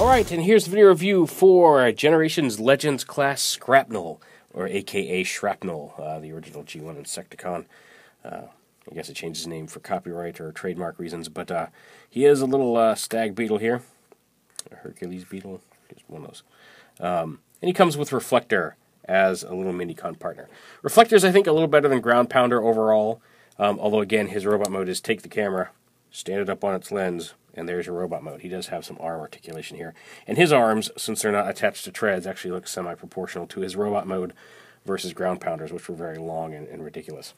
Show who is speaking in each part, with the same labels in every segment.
Speaker 1: Alright, and here's the video review for Generations Legends class Skrapnel, or aka Shrapnel, the original G1 Insecticon. I guess it changed his name for copyright or trademark reasons, but he is a little stag beetle here. A Hercules beetle, just one of those. And he comes with Reflector as a little mini-con partner. Reflector's, I think, a little better than Ground Pounder overall, although, again, his robot mode is take the camera, stand it up on its lens, and there's your robot mode. He does have some arm articulation here. And his arms, since they're not attached to treads, actually look semi-proportional to his robot mode versus Ground Pounders, which were very long and ridiculous.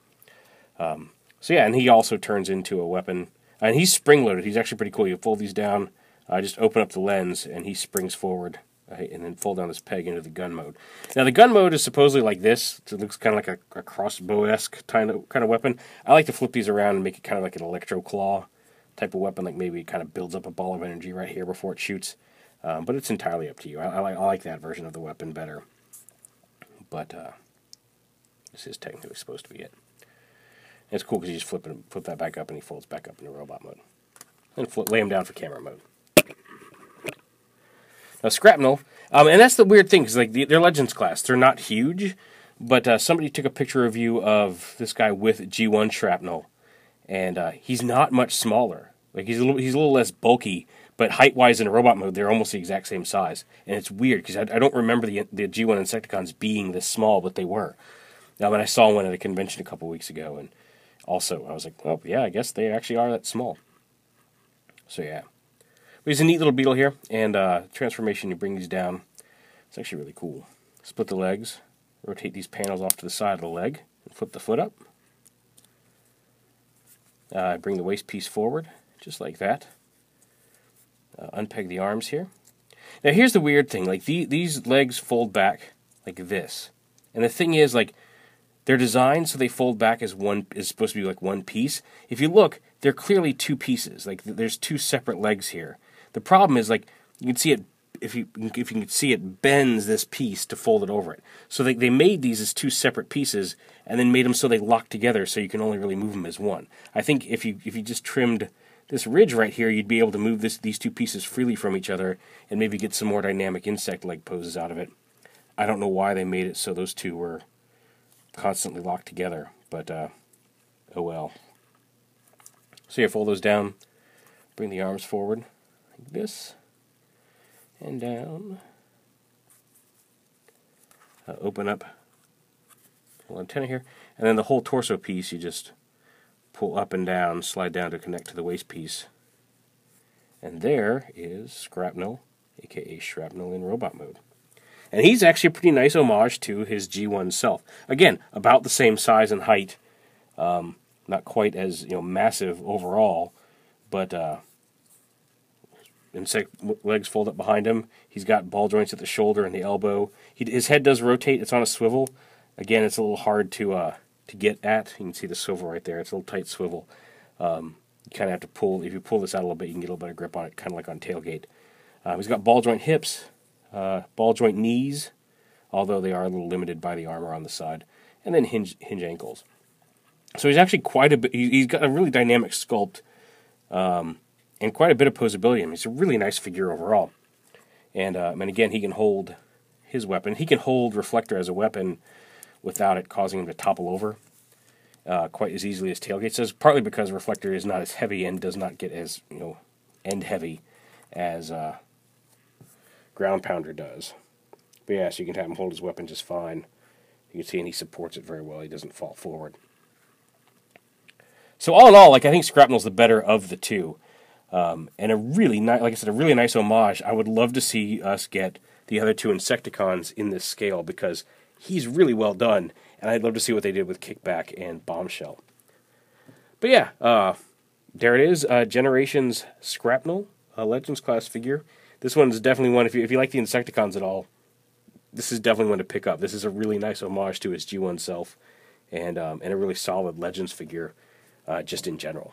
Speaker 1: So yeah, and he also turns into a weapon. And he's spring-loaded. He's actually pretty cool. You fold these down, just open up the lens, and he springs forward, and then fold down this peg into the gun mode. Now, the gun mode is supposedly like this. So it looks kind of like a crossbow-esque kind of weapon. I like to flip these around and make it kind of like an electro claw type of weapon, like maybe it kind of builds up a ball of energy right here before it shoots. But it's entirely up to you. I like that version of the weapon better. But this is technically supposed to be it. And it's cool because you just flip that back up and he folds back up into robot mode. And lay him down for camera mode. Now, Skrapnel, and that's the weird thing, because like they're Legends class. They're not huge, but somebody took a picture review of this guy with G1 Shrapnel, and he's not much smaller. Like he's a little less bulky, but height-wise in robot mode, they're almost the exact same size. And it's weird, because I don't remember the G1 Insecticons being this small, but they were. Now, I saw one at a convention a couple weeks ago, and also I was like, well, yeah, I guess they actually are that small. So yeah. But he's a neat little beetle here, and transformation, you bring these down. It's actually really cool. Split the legs, rotate these panels off to the side of the leg, and flip the foot up. Bring the waist piece forward, just like that. Unpeg the arms here. Now here's the weird thing, like these legs fold back like this. And the thing is, like, they're designed so they fold back as supposed to be like one piece. If you look, they're clearly two pieces. Like there's two separate legs here. The problem is, like, you can see it, if you can see it bends this piece to fold it over it. So they made these as two separate pieces and then made them so they lock together so you can only really move them as one. I think if you just trimmed this ridge right here, you'd be able to move these two pieces freely from each other and maybe get some more dynamic insect leg poses out of it. I don't know why they made it so those two were constantly locked together, but oh well. So you fold those down, bring the arms forward like this, and down. Open up the little antenna here, and then the whole torso piece you just pull up and down, slide down to connect to the waist piece. And there is Skrapnel, aka Shrapnel in robot mode. And he's actually a pretty nice homage to his G1 self. Again, about the same size and height, not quite as massive overall, but insect legs fold up behind him. He's got ball joints at the shoulder and the elbow. His head does rotate. It's on a swivel. Again, it's a little hard to get at. You can see the swivel right there. It's a little tight swivel. You kind of have to pull. If you pull this out a little bit, you can get a little better grip on it, kind of like on tailgate. He's got ball joint hips, ball joint knees, although they are a little limited by the armor on the side, and then hinge ankles. So he's actually quite a bit. He's got a really dynamic sculpt. And quite a bit of posability. I mean, it's a really nice figure overall. And again, he can hold his weapon. He can hold Reflector as a weapon without it causing him to topple over quite as easily as Tailgate does, partly because Reflector is not as heavy and does not get as, end heavy as Ground Pounder does. But yeah, so you can have him hold his weapon just fine. You can see, and he supports it very well. He doesn't fall forward. So all in all, like, I think Skrapnel's the better of the two. And a really nice, like I said, a really nice homage. I would love to see us get the other two Insecticons in this scale because he's really well done, and I'd love to see what they did with Kickback and Bombshell. But yeah, there it is, Generations Skrapnel, a Legends class figure. This one's definitely one, if you like the Insecticons at all, this is definitely one to pick up. This is a really nice homage to his G1 self, and a really solid Legends figure just in general.